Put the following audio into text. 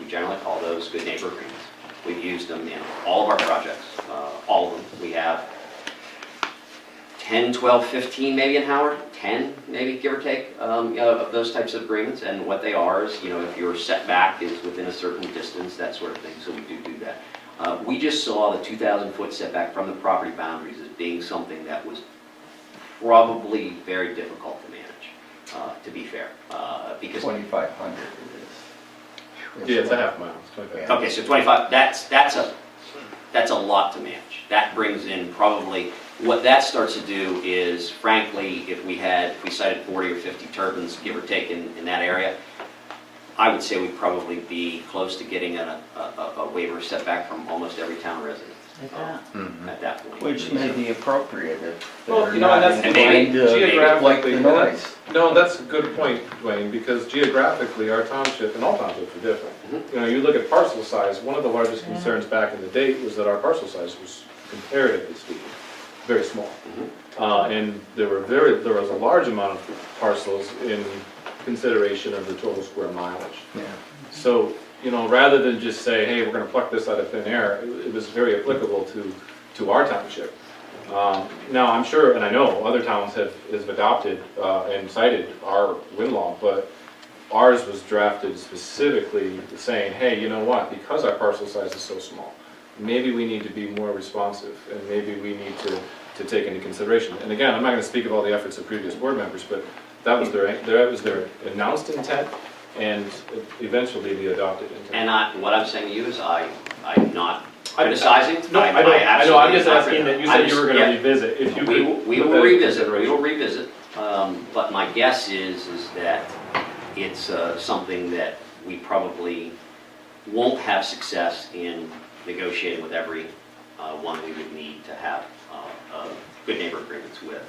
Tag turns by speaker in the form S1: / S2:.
S1: we generally call those good neighbor agreements. We've used them in all of our projects, all of them. We have 10, 12, 15 maybe in Howard, 10 maybe, give or take, of those types of agreements. And what they are is, if your setback is within a certain distance, that sort of thing, so we do that. We just saw the 2,000-foot setback from the property boundaries as being something that was probably very difficult to manage, to be fair, because
S2: 2,500 it is.
S3: Yeah, it's a half mile. It's 25.
S1: okay, so 25. That's a lot to manage. That brings in probably what that starts to do is, frankly, if we cited 40 or 50 turbines, give or take, in that area, I would say we'd probably be close to getting a waiver setback from almost every town resident at that point.
S2: Which may be appropriate if
S3: Well,
S2: they're not
S3: that's
S2: inclined to
S3: geographically,
S2: like the noise.
S3: No, that's a good point, Dwayne, because geographically our township, and all townships are different. You look at parcel size, one of the largest concerns back in the day was that our parcel size was, comparatively speaking, very small. And there was a large amount of parcels in consideration of the total square mileage.
S2: Yeah.
S3: So, rather than just say, hey, we're going to pluck this out of thin air, it was very applicable to our township. Now, I'm sure, and I know other towns have adopted and cited our wind law, but ours was drafted specifically saying, hey, you know what, because our parcel size is so small, maybe we need to be more responsive, and maybe we need to take into consideration. And again, I'm not going to speak of all the efforts of previous board members, but that was their announced intent, and eventually the adopted intent.
S1: And what I'm saying to you is I'm not criticizing.
S3: No, I know. I'm just asking that you said you were going to revisit. If you
S1: we will revisit. We will revisit. But my guess is that it's something that we probably won't have success in negotiating with every one we would need to have good neighbor agreements with.